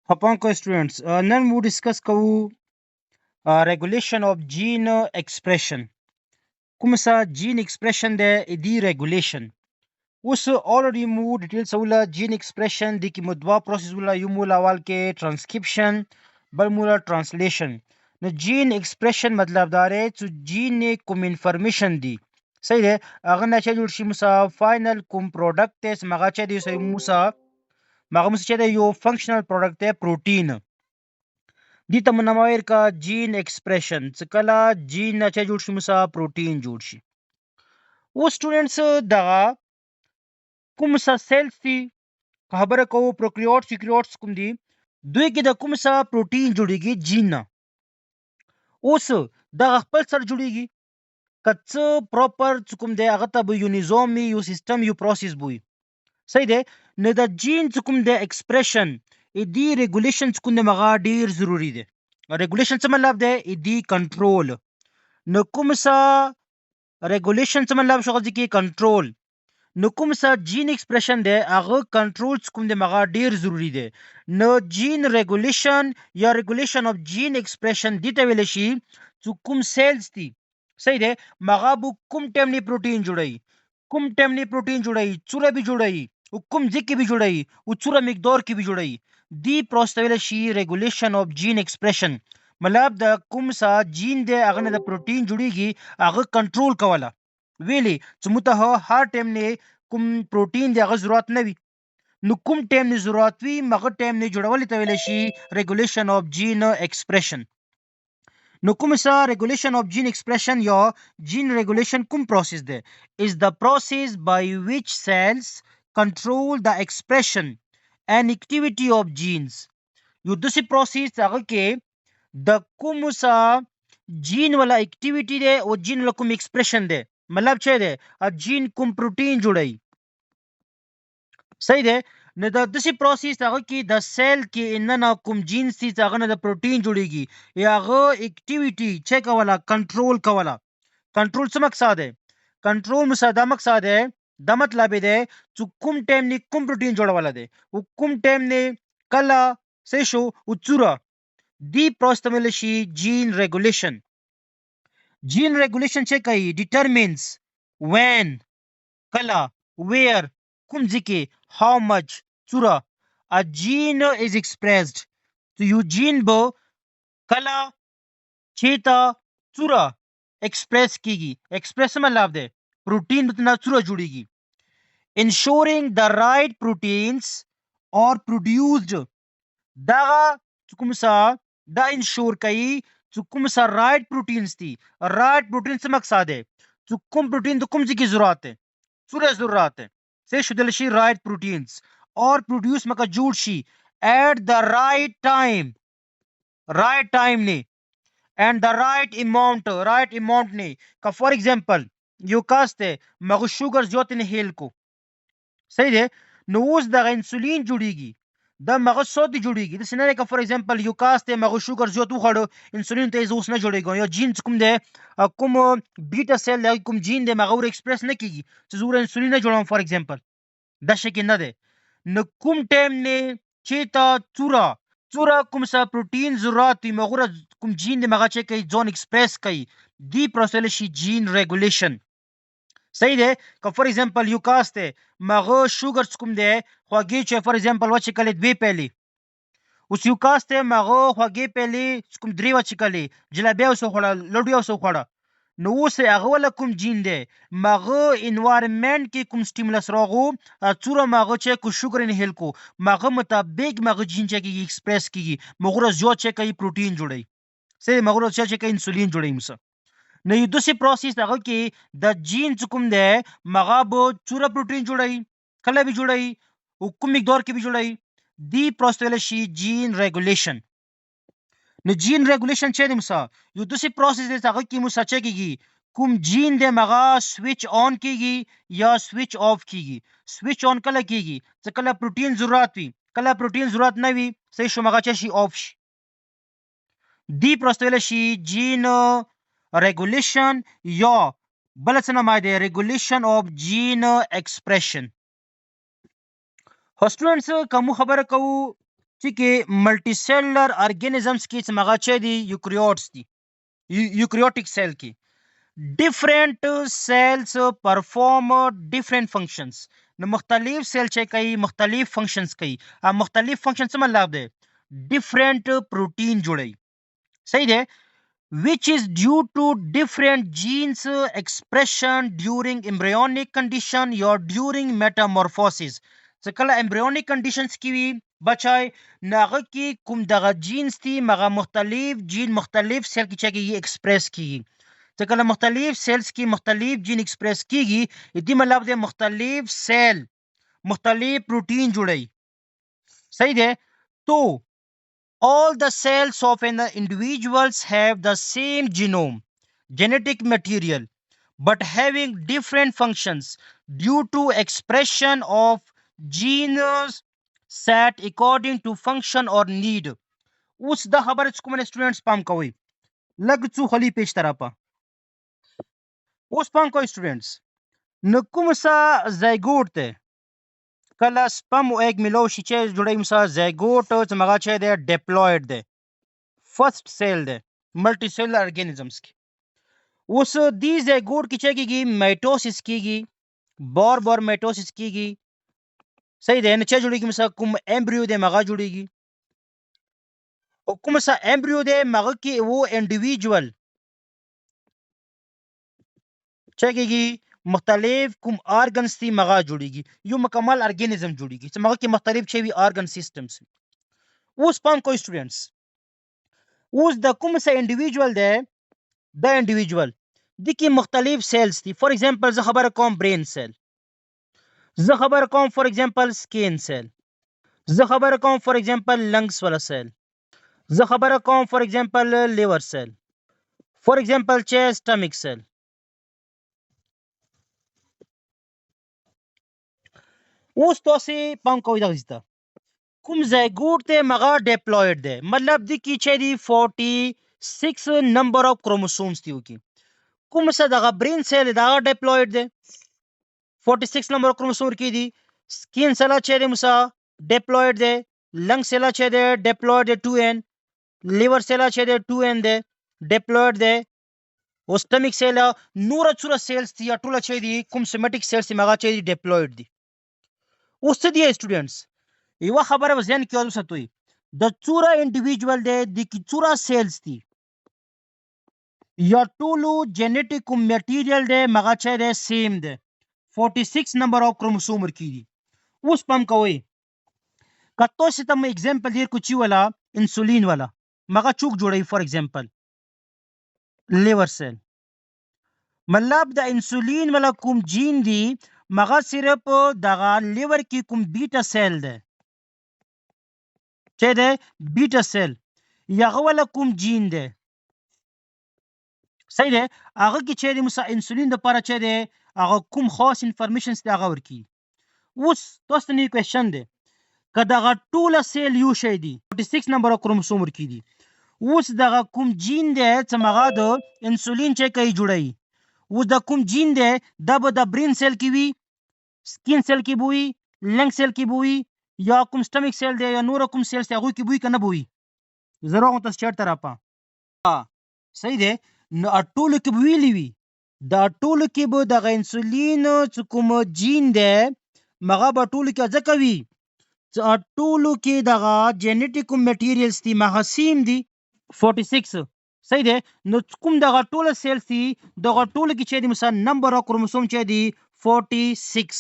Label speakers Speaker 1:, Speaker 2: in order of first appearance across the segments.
Speaker 1: Upon students, then we discuss کو regulation of gene expression. کوم څه gene expression ده دی regulation. اوس already مو details ولا gene expression د کی مدوا process ولا یو مول اول کې transcription بل مولا translation. نو gene expression مطلب داره چې gene کوم information دی صحیح ده هغه نه چې جوړ شي موسا فائنل کوم product ته مغا چې دی سې موسا مغه موسا چې دی یو functional product ده protein دي ته منویر کا جین ایکسپریشن څه کله جین نه چې جوړ شي مسا پروتین جوړ شي او سټوډنټس دغه کوم څه سیلز دي خبره کوو پروکریوټس یوکریوټس کوم دي دوی کې د کوم څه پروتین جوړیږي جین نه اوس دغه خپل سر جوړیږي کڅ پراپر کوم دی هغه ته یو نظام یو سیستم یو پروسس بوي صحیح دی نه د جین کوم دی ایکسپریشن دی ریګولیشن کوم دی مغا ډیر ضروری دی ریګولیشن څه مطلب دی دی کنټرول نو کوم څه ریګولیشن څه مطلب شو چې کې کنټرول نو کوم څه جین ایکسپریشن دی هغه کنټرول کوم دی مغا ډیر ضروری دی نو جین ریګولیشن یا ریګولیشن اف جین ایکسپریشن دی ته ویل شي چې کوم سیلز دي صحیح دی مغا بو کوم ټیم نه پروتین جوړي کوم ټیم نه پروتین جوړي چوره به جوړي او کوم ځکه به جوړي او چوره مقدار کې به جوړي دی پروسس ویل شي ریګولیشن اف جین ایکسپریشن مطلب د کوم څه جین دی هغه نه د پروتین جوړیږي هغه کنټرول کوله ویلي چې مته هر ټیم نه کوم پروتین دی هغه ضرورت نه وي نو کوم ټیم نه ضرورت وي مغه ټیم نه جوړول ته ویل شي ریګولیشن اف جین ایکسپریشن نو کوم څه ریګولیشن اف جین ایکسپریشن یا جین ریګولیشن کوم پروسس دی is the process by which cells control the expression and activity of genes یو داسې پروسس هغه کې د کوم څه جین ولا اکټیویټی دی او جین ولا کوم ایکسپریشن دی مطلب چې دی جین کوم پروتین جوړي صحیح دی نو د داسې پروسس هغه کې د سیل کې اننه کوم جینز دي چې هغه نه د پروتین جوړیږي یا هغه اکټیویټی چې کوله کنټرول کوله کنټرول څه مقصد دی کنټرول مساده مقصد دی دا مطلب دی چې کوم ټیم نه کوم پروتین جوړول دی او کوم ټیم نه کله څه شو او چوره دی پروسس ته ویل شي جین ریګولیشن جین ریګولیشن چې کوي determines when کله where کوم ځکه how much چوره a gene is expressed تو یو جین به کله چیتا چوره ایکسپریس کیږي ایکسپریس مطلب دی پروتین بتنا چوره جوړیږي ensuring the right proteins are produced دا کوم څه دا انشور کوي چې کوم څه رائټ پروتینز دي رائټ پروتین څه مقصد دی چې کوم پروتین د کوم ځای کې ضرورت دی څوره ضرورت دی څه شودل شي رائټ پروتینز اور پروډوس مکه جوړ شي at the right time نه and the right amount نه که فور ایگزامپل یو کاسته مغه شوګر زیات نه هیل کو صحیح دی نو اوس د انسولین جوړیږي د مغه سود جوړیږي د سینې کا فور ایگزامپل یو کاسته مغه شوګر زیات وخړو انسولین ته اوس نه جوړیږي یا جین کوم دی کوم بیټا سیل کوم جین دی مغه ایکسپریس نه کیږي چې زور انسولین نه جوړوم فور ایگزامپل دا شکی نه دی نو کوم ټیم نه چې تا چوره کوم څه پروتین ضرورت وي مغه کوم جین دی مغه چې کوي ځون ایکسپریس کوي دی پروسس شي جین ریګولیشن صحیح دی که فور ایگزامپل یو کاسته مغه شوګر کوم دی خوږی چې فور ایگزامپل و چې کله دوی پهلی اوس یو کاسته مغه خوږی پهلی کوم درې و چې کله جلبی اوس خوړه لډو اوس خوړه نو اوس هغه ول کوم جین دی مغه انوایرنمنت کې کوم سټیمولس راغو څوره مغه چې کو شوګر نه هل کو مغه مطابق مغه جین چې کی ایکسپریس کیږي مغه زیات چې کوي پروتین جوړي سه مغه چې کوي انسولین جوړي مسه نو یو داسې پروسس هغه کې د جین کوم دی مغه به چوره پروتین جوړي کله به جوړي او کوم مقدار کې به جوړي دی پروسس ویل شي جین ریګولیشن نو جین ریګولیشن چې دی مسا یو داسې پروسس دی هغه کې مسا چې کیږي کوم جین دی مغه سوئچ آن کیږي یا سوئچ آف کیږي سوئچ آن کله کیږي چې کله پروتین ضرورت وي کله پروتین ضرورت نه وي صحیح شو مغه چې شي آف شي دی پروسس ویل شي جین ریګولیشن یا بل څه نامه دی ریګولیشن اف جین ایکسپریشن هوسټونز کوم خبره کوو چې کې ملټي سیلولر ارګانیزمز کې چې مغه چې دي یوکریوټس دي یوکریوټیک سیل کې ډیفرنٹ سیلز پرفارم ډیفرنٹ فنکشنز نو مختلف سیل چې کوي مختلف فنکشنز کوي مختلف فنکشن څه مطلب دی ډیفرنٹ پروتین جوړي صحیح دی which is due to different genes expression during embryonic condition یا during metamorphosis څه کله embryonic conditions کې وي بچای ناغه کې کوم دغه جینز دي مغه مختلف جین مختلف سیل کې چې ایکسپریس کیږي څه کله مختلف سیلز کې مختلف جین ایکسپریس کیږي دې مطلب دی مختلف سیل مختلف پروتین جوړي صحیح دی تو all the cells of an individuals have the same genome genetic material but having different functions due to expression of genes set according to function or need اوس دا خبره چې کوم سټوډنټس پام کوي لږ څو خلی پیج طرفه اوس پام کوي سټوډنټس نو کوم څه زایګوټ ته کله سپم او ایگ ملو شي چې جوړي مثلا زایګوټ چې مغه چې دی ډیپلوید دی فرست سیل دی ملټي سیلولر ارګانیزمز کې اوس دی زایګوټ کې چې کېږي میټوسس کېږي بار میټوسس کېږي صحیح دی نه چې جوړيږي مثلا کوم ایمبریو دی مغه جوړيږي او کوم څه ایمبریو دی مغه کې وو انډیویډوال چې کېږي مختلف کوم آرګنز دي مغه جوړيږي یو مکمل ارګانیزم جوړيږي چې مغه کې مختلف شوی آرګن سیستمز اوس پام کوئ سټوډنټس اوس د کوم څه انډیویډوال دی د انډیویډوال د کې مختلف سیلز دي فور ایگزامپل زه خبره کوم برین سیل زه خبره کوم فور ایگزامپل سکین سیل زه خبره کوم فور ایگزامپل لنګز ولا سیل زه خبره کوم فور ایگزامپل لیور سیل فور ایگزامپل چې سټمیک سیل اوس تاسو پام کوئ دغه ځته کوم زایګوټ ته مغه ډیپلوید دی مطلب دی کی چې دی 46 نمبر اف کروموسومز دی کی کوم څه دغه برین سیل دا ډیپلوید دی 46 نمبر کروموسوم کې دی سکین سیل چې دی مسا ډیپلوید دی لنګ سیل چې دی ډیپلوید دی 2n لیور سیل چې دی 2n دی ډیپلوید دی او سټمیک سیل نور څوره سیلز دی ټول چې دی کوم سیمټیک سیلز مغه چې دی ډیپلوید دی اوس څه دی سټوډنټس یو خبره وزن کې اوسه د څوره انډیویډوال دی د کی څوره سیلز دي یا ټولو جنیټیک میټیریل دی مغه چې دی سیم دی 46 نمبر اف کروموسوم ورکی دي اوس پام کوئ کته څه تم एग्जांपल دیر کوچی والا انسولین والا مغه چوک جوړي فور ایگزامپل لیور سیل مطلب د انسولین والا کوم جین دی مغه صرف دغه لیور کې کوم بیٹا سیل ده چې ده بیٹا سیل یغه ولا کوم جین ده صحیح ده هغه کې چې د مسا انسولین د لپاره چې ده هغه کوم خاص انفارمیشنز دی هغه ورکی اوس تاسو ته کوېشن ده کداغه ټول سیل یو شی دی 46 نمبر کروموسوم ورکی دي اوس دغه کوم جین ده چې مغه د انسولین چې کوي جوړي اوس د کوم جین ده د برین سیل کې وي سکین سیل کې بوي لنګ سیل کې بوي یا کوم سټمیک سیل دی یا نور کوم سیل دی هغه کې بوي کنه بوي زرو غو تاسو چیرته راپا صحیح دی نو ټول کې ویلی وی دا ټول کې به د انسولین چې کوم جین دی مغه به ټول کې ځکه وی چې ټول کې دغه جنیټیک میټیریلز دي مغسیم دي 46 صحیح دی نو کوم دغه ټول سیلز دي دغه ټول کې چې د مثلا نمبر اف کروموسوم چې دی 46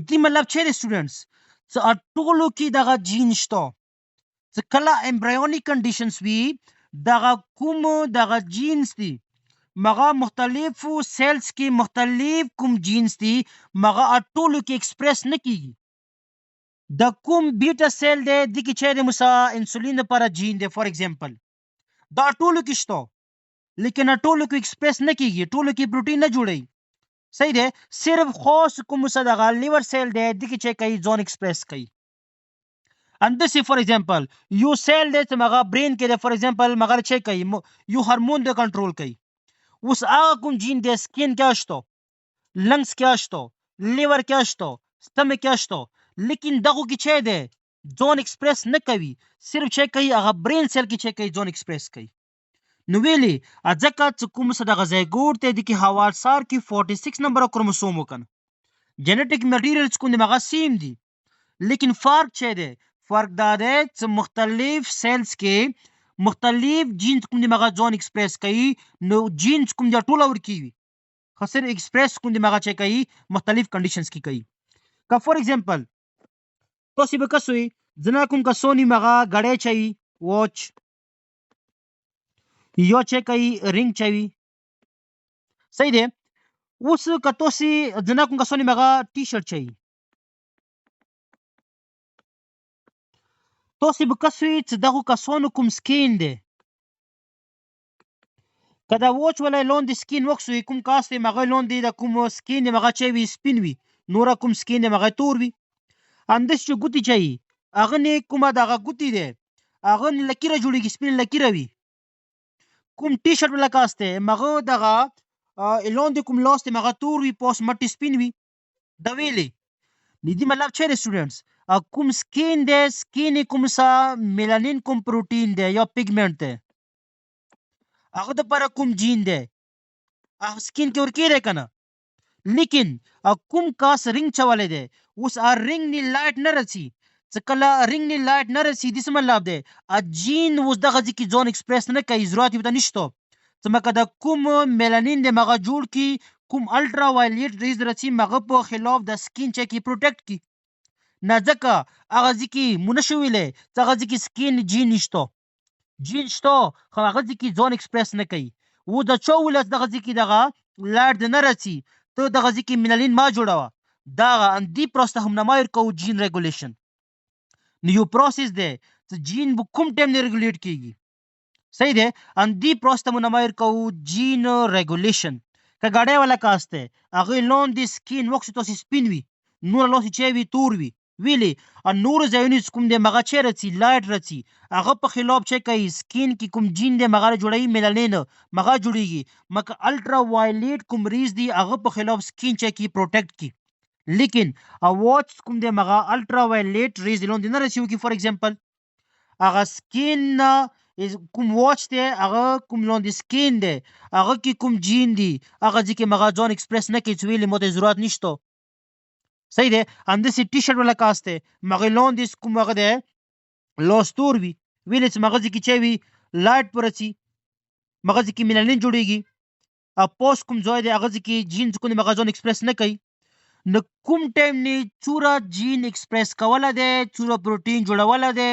Speaker 1: دې مطلب چې سټوډنټس چې ټولو کې دغه جین شته چې کله ایمبریونیک کنډیشنز وي دغه کوم دغه جینز دي مغه مختلف سیلز کې مختلف کوم جینز دي مغه ټولو کې ایکسپریس نه کیږي د کوم بیٹا سیل دی د کې چې د مسا انسولین لپاره جین دی فور ایگزامپل دا ټولو کې شته لیکن ټولو کې ایکسپریس نه کیږي ټولو کې پروتین نه جوړي صحیح دی صرف خاص کوم څه دغه لیور سیل دی د کې چې کوي ځون ایکسپریس کوي and this for example یو سیل دی چې مغه برین کې دی فور ایگزامپل مغه چې کوي یو هورمون د کنټرول کوي اوس هغه کوم جین دی سکین کې شته لنګز کې شته لیور کې شته سټمیک کې شته لیکن دغه کې چې دی ځون ایکسپریس نه کوي، صرف چې کوي هغه برین سیل کې چې کوي ځون ایکسپریس کوي. نو ویلي ځکه چې کوم څه دغه زایګوټ ته د کې حوالسار کې 46 نمبر کروموسوم وکنه جنیټیک مټیریلز کوم دغه سیم دي، لیکن فرق چې دی فرق دا دی چې مختلف سیلز کې مختلف جینز کوم دغه ځون ایکسپریس کوي، نو جینز کوم د ټوله ور کوي خاصر ایکسپریس کوم دغه چې کوي مختلف کنډیشنز کې کوي. که فور ایگزامپل تاسو به کسوي زنا کوم کسونی مغا غړې چي واچ یو چې کوي رینګ چوي صحیح دی. اوس کتو سي زنا کوم کسونی مغا ټي شرټ چي تاسو به کسوي چې دغه کسونو کوم سکین دی کدا واچ ولای لون د سکین وکسوي کوم کاسته مغا لون دی د کوم سکین مغا چي وي سپین وي نور کوم سکین مغا تور وي اندس چې ګوتی چي اغه نه کومه دغه ګوتی دی اغه لکیره جوړیږي سپین لکیره وي کوم ټي شرټ ولا کاسته مغه دغه لون دی کوم لاست مغه تور وي پوس مټي سپین وي دا ویلي ندی مطلب چیرې سټوډنټس کوم سکین دی سکین کوم سا میلانین کوم پروتین دی یا پیګمنٹ دی هغه د پر کوم جین دی هغه سکین کې ورکی دی کنه لیکن کوم کاس رنگ چواله دی اوس رنگ نی لایټ نه رسی څکلا رنگ نی لایټ نه رسی د سم مطلب دی جین اوس دغه ځکه ځون ایکسپریس نه کوي ضرورت به نشته څمکه د کوم میلانین د مغه جوړ کی کوم الټرا وایلیټ ریز رسی مغه په خلاف د سکین چکی پروټیکټ کی نه ځکه هغه ځکه مونږ څنګه ځکه سکین جین نشته جین شته خو هغه ځکه ځون ایکسپریس نه کوي و د چولس دغه ځکه دغه لایټ نه رسی ته دغه ځکه میلانین ما جوړاوه دا اندی پروسه هم نمایر کو جین ریګولیشن نیو پروسس دی چې جین به کوم ټیم نه ریګولیټ کیږي صحیح دی اندی پروسه هم نمایر کو جین ریګولیشن که غاډه والا کاسته هغه لون دی سکین وکس تو سپین وی نور لوس چي وی تور وی ویلی ا نور زاینس کوم دی مغه چیرې رسی لایټ رسی هغه په خلاف چې کوي سکین کې کوم جین دی مغه جوړي میلانین مغه جوړيږي مکه الټرا وایلیټ کوم ریز دی هغه په خلاف سکین چې کی پروټیکټ کی لیکن واچ کوم دی مغه الټرا وایلیټ ریز لون دی نه رسیو کی فور ایگزامپل هغه سکین کوم واچ دی هغه کوم لون دی سکین دی هغه کی کوم جین دی هغه ځکه مغه ځون ایکسپریس نه کوي ویلې مو ته ضرورت نشته صحیح دی اند سی ټي شرټ ولا کاسته مغه لون دی کوم هغه دی لوستور وی ویلې چې مغه ځکه چي وی لایټ پرسي مغه ځکه میلانین جوړيږي ا پوس کوم ځای دی هغه ځکه جین کوم مغه ځون ایکسپریس نه کوي نو کوم ټیم نه چورا جین ایکسپریس کوله ده چورا پروتین جوړوله ده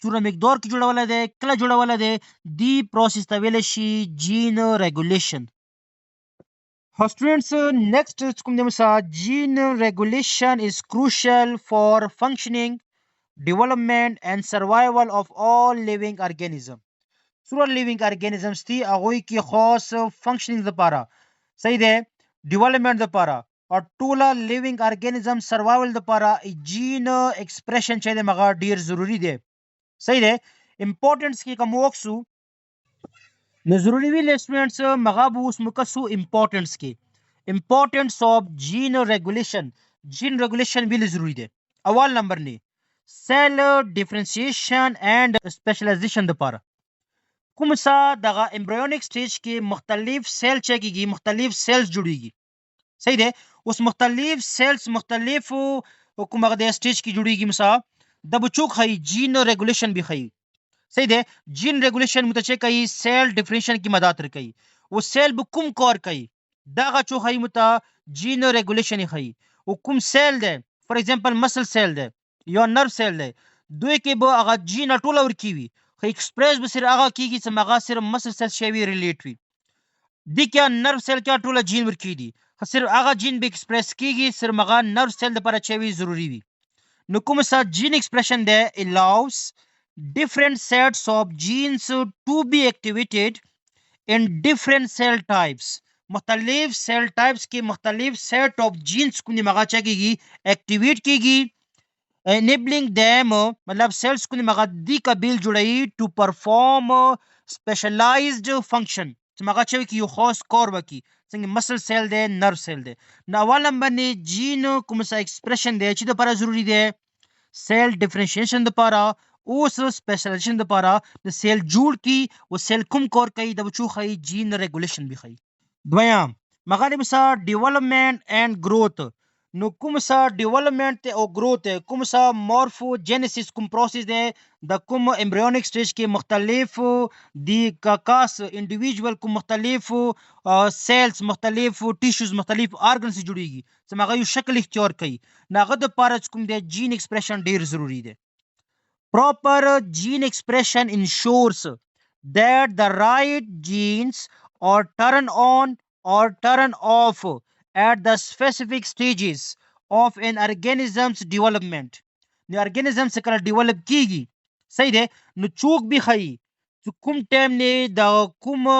Speaker 1: چورا مقدار کې جوړوله ده کله جوړوله ده دی پروسس ته ویل شي جین ریګولیشن. ها سټوډنټس نیکسټ کوم د مسا جین ریګولیشن از کروشل فار فنکشنینګ ډیولپمنٹ اینڈ سروایول اف all living organism څومره لیوینګ ارګانیزمز دي هغوی کې خاص فنکشنینګ لپاره صحیح ده ډیولپمنٹ لپاره او ټوله لیوینګ ارګانیزم سروایول لپاره جین ایکسپریشن چې د مغه ډیر ضروری دی صحیح ده امپورټنس کې کوم وکسو نو ضروری ویل سټوډنټس مغه بو اوس مکسو امپورټنس کې امپورټنس اف جین ریګولیشن جین ریګولیشن ویل ضروری دی اول نمبر نه سیل ډیفرنشیشن اینڈ سپیشلایزیشن لپاره کوم څه دغه امبریونیک سټیج کې مختلف سیل چکیږي مختلف سیلز جوړیږي صحیح ده اوس مختلف سیلز مختلف کوم هغه د سټیج کې جوړیږي مثلا د بچوک هي جین ریګولیشن به هي صحیح ده جین ریګولیشن متچ کوي سیل ډیفرنشن کی مدد کوي او سیل به کوم کار کوي دغه چو هي مت جین ریګولیشن هي او کوم سیل ده فور ایگزامپل مسل سیل ده یا نرو سیل ده دوی کې به هغه جین ټوله ور کیوي خو ایکسپریس به سره هغه کیږي چې مغه سره مسل سیل شوی ریلیټ وي د کې نرو سیل کې ټوله جین ور کیدي صرف هغه جین به ایکسپریس کیږي صرف مغه نرو سیل لپاره چوي ضروری وي نو کوم څه جین ایکسپریشن ده allows different sets of genes to be activated in different cell types مختلف سیل ټایپس کې مختلف سیٹ اف جینز کو مغه چکیږي اکټیویټ کیږي enabling them مطلب سیلز کو مغه دی قبیل جوړي to perform specialized function چې مغه چوي کې یو خاص کار وکي څنګه مسل سیل ده نرو سیل ده نو اول نمبر نه جین کوم څه ایکسپریشن ده چې د پر ضروری ده سیل ډیفرنشیشن لپاره اوس سپیشلایزیشن لپاره د سیل جوړ کی او سیل کوم کور کوي د بچو خي جین ریګولیشن به خي. دویم مغالب سا ډیولپمنٹ اینڈ گروث. نو کوم سا ډیولپمنٹ او گروث کوم سا مورفوجینیسس کوم پروسس دی د کوم امبریونیک سټیج کې مختلف دی کاکاس انډیویډوال کوم مختلف سیلز مختلف ټیشوز مختلف ارګنز جوړیږي چې هغه یو شکل اختیار کوي ناغه د پاره کوم دی جین ایکسپریشن ډیر ضروری دی. Proper gene expression ensures that the right genes are turned on or turned off at the specific stages of an organism's development. نو ارګانیزم څخه کله ډیولپ کیږي صحیح ده نو چوک به خي چې کوم ټایم نه د کوم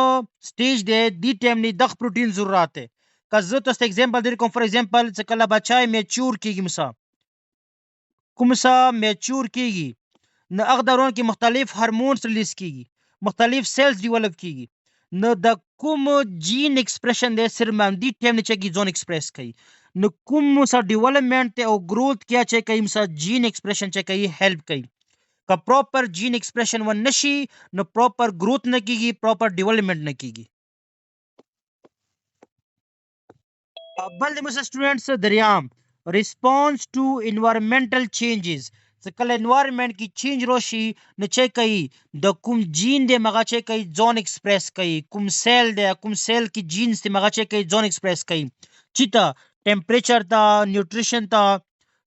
Speaker 1: سټیج ده دی ټایم نه د پروتین ضرورت ده. که زه تاسو ته اگزامپل درکوم فور ایگزامپل چې کله بچای میچور کیږي مثلا کوم څه میچور کیږي نو هغه دوران کې مختلف هورمونز ریلیز کیږي مختلف سیلز ډیولپ کیږي نو د کوم جین ایکسپریشن دی صرف باندې ټایم نه چې ځون ایکسپریس کوي نو کوم سا ډیولپمنٹ او گروث کیا چې کوي سا جین ایکسپریشن چې کوي هیلپ کوي. که پراپر جین ایکسپریشن و نشي نو پراپر گروث نه کیږي پراپر ډیولپمنٹ نه کیږي. بل د مس سټوډنټس دریام ریسپانس ټو انوایرنمنټل چینجز چې کله انوایرنمنت کې چینج راشي نو چې کوي د کوم جین دی مغه چې کوي ځون ایکسپریس کوي کوم سیل دی کوم سیل کې جینز دی مغه چې کوي ځون ایکسپریس کوي چیتا ټمپریچر تا نیوټریشن تا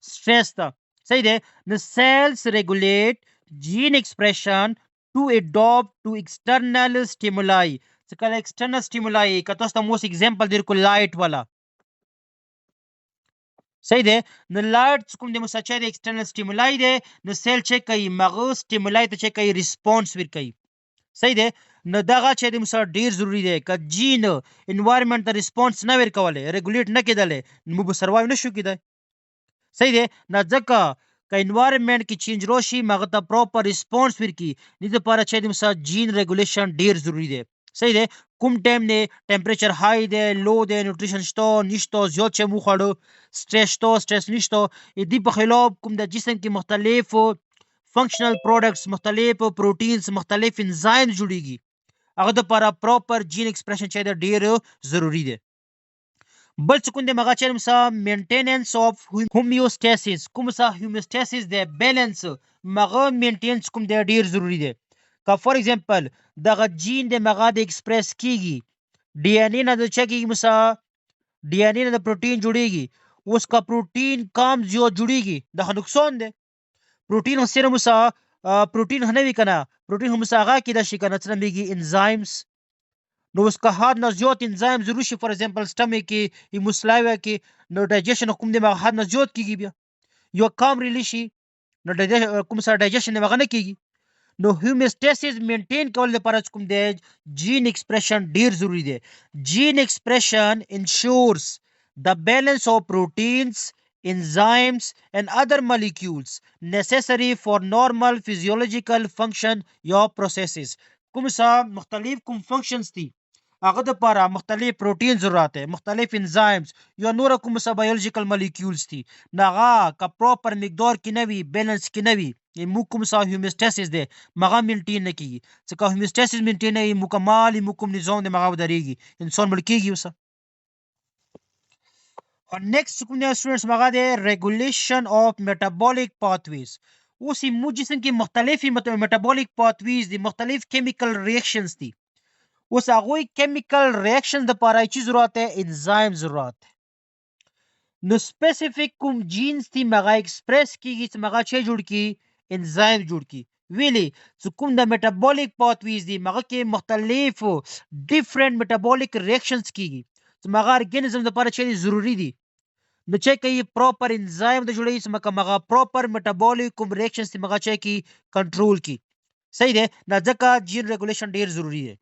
Speaker 1: سټرس تا صحیح دی نو سیلز ریګولیټ جین ایکسپریشن ټو اډاپټ ټو ایکسټرنل سټیمولای چې کله ایکسټرنل سټیمولای کته تاسو موس ایگزامپل درکو لایټ والا صحیح ده نو لایټ کوم د مساچې د ایکسټرنل سټیمولای ده نو سیل چک کوي مغه سټیمولای ته چک کوي ریسپانس ور کوي صحیح ده نو دغه چې د مسا ډیر ضروری ده ک جین انوایرنمنت ته ریسپانس نه ور کوله ریګولیټ نه کېدله نو به سروایو نشو کېدای صحیح ده نه ځکه ک انوایرنمنت کې چینج راشي مغه ته پراپر ریسپانس ور کی د لپاره چې د مسا جین ریګولیشن ډیر ضروری ده صحیح ده کوم ټایم نه ټمپریچر های ده لو ده نیوټریشن شته نشته زیات چې مو خړو سټرس تو سټرس نشته دې په خلاف کوم د جسم کې مختلف فنکشنل پروډکټس مختلف پروتینز مختلف انزایم جوړیږي هغه د لپاره پراپر جین ایکسپریشن چې د ډیر ضروری ده. بل څه کوم د مغه چې مسا مینټیننس اف هومیوستاسیس کوم سا هومیوستاسیس د بیلانس مغه مینټیننس کوم د ډیر ضروری ده. که فور ایگزامپل دغه جین د مغه د ایکسپریس کیږي ډي ان اے نه د چکیږي مسا ډي ان اے نه د پروتین جوړیږي اوس کا پروتین کم زیو جوړیږي د نقصان ده پروتین سره مسا پروتین نه وی کنه پروتین هم مسا هغه کې د شي کنه څنګه میږي انزایمز نو اوس که حد نه زیات انزایم ضروري شي فور ایگزامپل سټمک کې هیموسلایوا کې نو ډایجیشن کوم د مغه حد نه زیات کیږي بیا یو کم ریلی شي نو کوم سره ډایجیشن مغه نه کیږي نو هومیوستاسیس مینټین کول لپاره کوم دی جین ایکسپریشن ډیر ضروری دی. جین ایکسپریشن انشورس the balance of proteins enzymes and other molecules necessary for normal physiological function یا processes کوم سا مختلف کوم فنکشنز دي هغه د لپاره مختلف پروتین ضرورت ہے مختلف انزایمز یا نور کوم سا بایولوژیکل مالیکولز دي ناغه کا پراپر مقدار کې نوي بیلانس کې نوي مو کوم سا هومیوستاسیس دی مغه مینټین نه کیږي ځکه هومیوستاسیس مینټین نه مکمل مو کوم نظام د مغه ودرېږي انسان مړ کیږي وسه. نیکسٹ کوم سټوډنټس مغه دی ریګولیشن اف میټابولیک پاثویز اوس مو جسم کې مختلفي میټابولیک پاثویز دي مختلف کیمیکل ریاکشنز دي اوس هغه کیمیکل ریاکشن د لپاره چی ضرورت ہے انزایم ضرورت ہے نو سپیسیفک کوم جینز تی مغه ایکسپریس کیږي چې مغه چی جوړ کی انزایم جوړ کی ویلی چې کوم د میټابولیک پاثویز دي مغه کې مختلف ډیفرنٹ میټابولیک ریاکشنز کیږي چې مغه ارګانیزم د لپاره چی ضروری دي نو چی کوي پراپر انزایم د جوړی چې مغه پراپر میټابولیک کوم ریاکشنز تی مغه چی کی کنټرول کی صحیح ده نه ځکه جین ریګولیشن ډیر ضروری ده.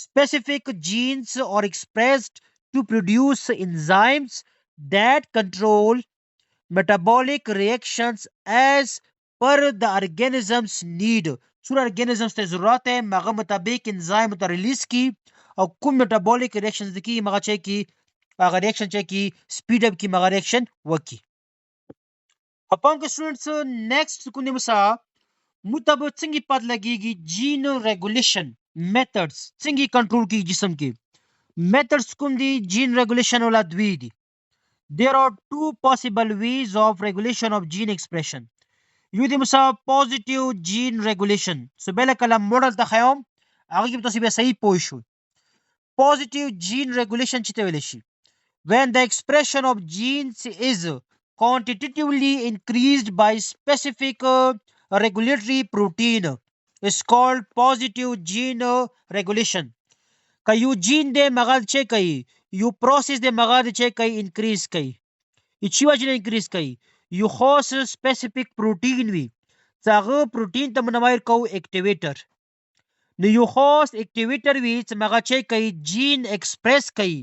Speaker 1: Specific genes are expressed to produce enzymes that control metabolic reactions as per the organism's need. څومره organisms ته ضرورت ہے مغه مطابق انزایم ته ریلیز کی او کوم metabolic reactions کی مغه چي کی هغه ریاکشن چي کی سپیډ اپ کی مغه ریاکشن وکي. upon students next کوم دی مسا متب څنګه پات لګیږي جین ریګولیشن میتھډز څنګه کنټرول کی جسم کې میتھډز کوم دی جین ریګولیشن ولا دوی دي there are two possible ways of regulation of gene expression یو دی مسا positive gene regulation سو بل کلام ماډل ته خیام هغه کې تاسو به صحیح پوه شو positive gene regulation چې ته ویل شي when the expression of genes is quantitatively increased by specific regulatory protein is called positive gene regulation که یو جین دی مغاد چه کوي یو پروسس دی مغاد چه کوي انکریز کوي چی وجه انکریز کوي یو خاص سپیسیفیک پروتین وي څنګه پروتین ته منویر کو اکټیویټر نو یو خاص اکټیویټر وي چې مغا چه کوي جین ایکسپریس کوي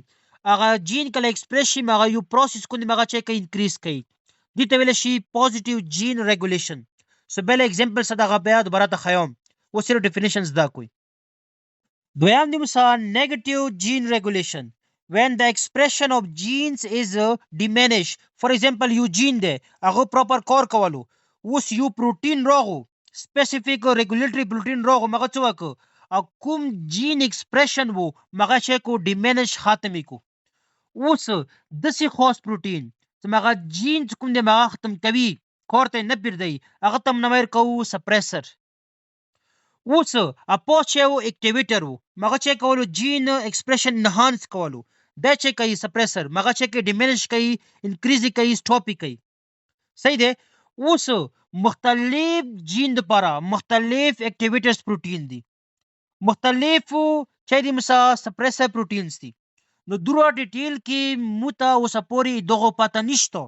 Speaker 1: هغه جین کله ایکسپریس شي مغا یو پروسس کوي مغا چه کوي انکریز کوي دي ته ویل شي پوزټیو جین ریګولیشن سو بل ایگزامپل صدقه بیا دوباره ته خیام و صرف ډیفینیشنز دا کوي دویم دی مسا negative gene regulation when the expression of genes is diminished for example یو جین دی هغه پراپر کار کولو اوس یو پروتین راغو specific regulatory protein راغو مغه څه وکړو او کوم جین ایکسپریشن وو مغه چې کو ډیمینش ختمې کو اوس دسی خاص پروتین چې مغه جین کوم دی مغه ختم کوي کارته نه پیردی هغه تم نمیر کو سپریسر اوس اپوچو اکټیویټر وو مغه چې کولو جین ایکسپریشن انهانس کولو دا چې کوي سپریسر مغه چې کوي ډیمینش کوي انکریز کوي سټاپ کوي صحیح ده اوس مختلف جین لپاره مختلف اکټیویټرز پروتین دي مختلف چې دي مسا سپریسر پروتینز دي نو درو ډیټیل کې موتا وسپوري دغه پته نشته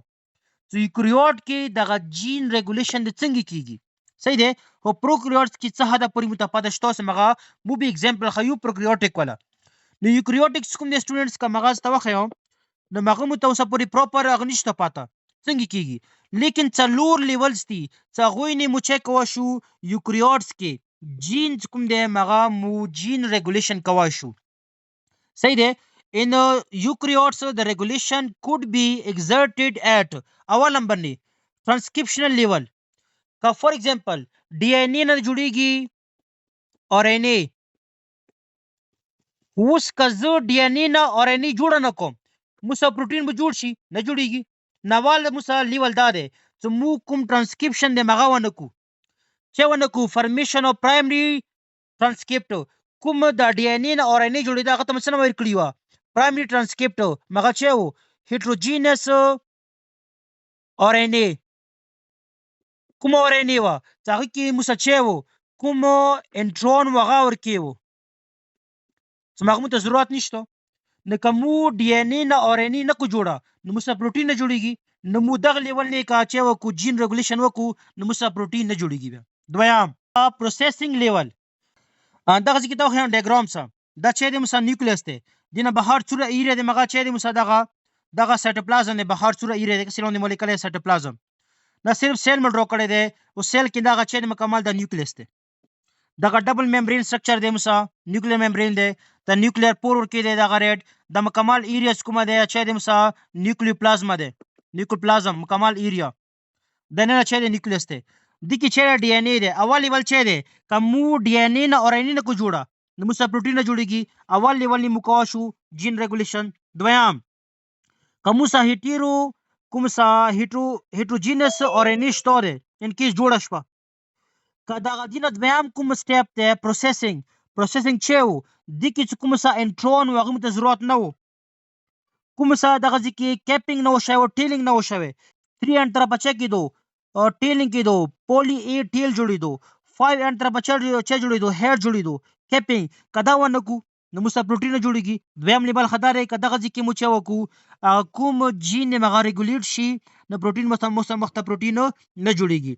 Speaker 1: چې یوکریوټ کې دغه جین ریګولیشن د څنګه کیږي صحیح ده خو پروکریوټس کې څه حدا پورې متپاده شته سمغه مو به اگزامپل خو پروکریوټیک ولا نو یوکریوټکس کوم د سټوډنټس کا مغاز ته وخیو نو مغه مو توسه پورې پراپر اغنشته پاته څنګه کیږي لیکن څلور لیولز دي څه غوینه مو چک وا شو یوکریوټس کې جین کوم د مغه مو جین ریګولیشن کوا شو صحیح ده in eukaryotes the regulation could be exerted at اول نمبر نه transcriptional level का for example DNA نه جوړیږي اور ان اے اوس کزه ډیएनए نه اور ان اے جوړ نه کوم موسا پروتین به جوړ شي نه جوړیږي نوال موسا لیول دا ده چې مو کوم ټرانسکرپشن د مغه ونه کو چې ونه کو فارمیشن او پرایمری ټرانسکرپټ کوم د ډیएनए نه اور ان اے جوړیدا هغه تم څنګه ور کړی و پرایمری ټرانسکرپټ مغه چې و هیټروجینس اور ان اے کوم اور ان اے وا څنګه کې موسا چې و کوم انټرون وغه ورکی وو سمغه ته ضرورت نشته نه کوم ډي ان اے نه اور ان اے نه کو جوړه نو موږ پروتین نه جوړیږي نو مو دغه لیول نه کا چې وکو جین ریګولیشن وکو نو موږ پروتین نه جوړیږي دویم پروسیسینګ لیول دغه ځکه ته خو ډیاګرام سم دا چې د موږ نیوکلیس ته دینه بهر چوره ایره د مغه چې د موږ دغه سایټوپلازم نه بهر چوره ایره د سیلون مولیکولر سایټوپلازم دا صرف سیل مډرو کړی دی او سیل کې دغه چې مکمل د نیوکلیس ته دغه ډبل ممبرین سټرکچر دی موږ نیوکلیر ممبرین دی د نیوکلیر پور ورکی دی دغه ریډ د مکمل ایریاز کومه دی چې د موږ نیوکلیوپلازم دی نیوکلیوپلازم مکمل ایریا د نه چې د نیوکلیس ته د کی چې ډي ان اے دی اول لیول چې دی کومو ډي ان اے نه اور ان اے نه کو جوړه نو موږ پروتین نه جوړیږي اول لیول نه مکوا شو جین ریګولیشن دویم کومو سا هیټیرو کوم سا هیټروجینس اور ان اے شته دی ان کیس جوړه شوه کدا غدینه دویم کوم سټیپ ته پروسیسینګ چې وو د کی کوم سا انټرون وغه ته ضرورت نه وو کوم سا دغه ځکه کیپینګ نه وشو ټیلینګ نه وشو 3 ان تر بچا کیدو ټیلینګ کیدو پولی ای ټیل جوړیدو 5 ان تر بچا چې جوړیدو هیر جوړیدو کیپینګ کدا ونه کو نو موږ پروتین جوړیږي دویم لیبل خدای کدا ځکه مو چې وکو کوم جین مغه ریګولیټ شي نو پروتین مخته پروتین نه جوړیږي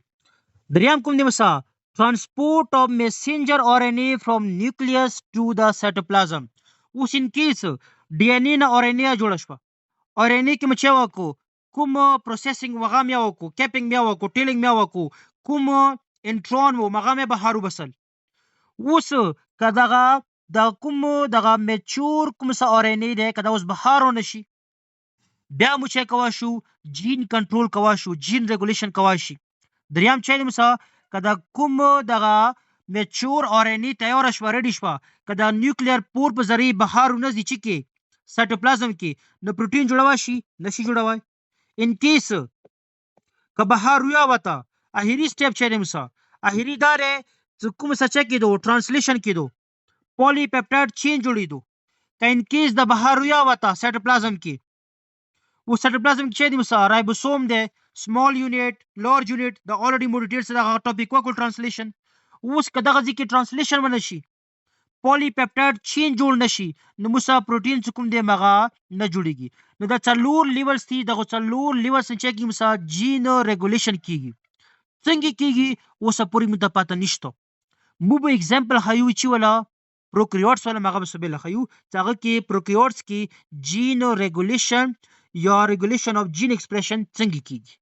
Speaker 1: دریم کوم دی مسا transport of messenger RNA from nucleus to the cytoplasm اوس ان کیس ډي ان اے نه اور ان اے جوړ شو اور ان اے کې مچ وکړو کوم پروسیسینګ وغه مې وکړو کیپینګ مې وکړو ټیلینګ مې وکړو کوم انټرون و مغه مې بهارو بسل اوس کداغه د کوم دغه میچور کوم سه اور ان اے ده کدا اوس بهارو نشي بیا مو چې کوای شو جین کنټرول کوای شو، جین ریګولیشن کوای شي. دریم چې موږ کدا کوم دغه میچور ار ان ای تیار شو ریډی شو کدا نیوکلیر پور په ذریعہ بهر ونځي چې کې سایټوپلازم کې نو پروتین جوړوا شي نشي جوړوای. ان کیس که بهر ویا وتا اخیری سټپ چې موږ اخیری داره چې کوم څه چې کېدو ترانسلیشن کېدو پولی پیپټاید چین جوړېدو. که ان کیس د بهر ویا وتا سایټوپلازم کې و سایټوپلازم کې چې موږ رایبوسوم ده سمال یونټ لارج یونټ د اوريدي مو ډیټیلز دا ټاپک وکړو ترانسلیشن. اوس کدا غزي کې ترانسلیشن ونشي پولی پیپټاید چین جوړ نشي نو موږ پروتین کوم دی مغه نه جوړیږي. نو دا څلور لیولز دي دغه څلور لیولز چې کې موږ جین ریګولیشن کیږي څنګه کیږي اوس پوری مت پاته نشته. مو به एग्जांपल هایو چې ولا پروکریوټس ولا مغه بسبل هایو څنګه کې پروکریوټس کې جین ریګولیشن یا ریګولیشن اف جین ایکسپریشن څنګه کیږي.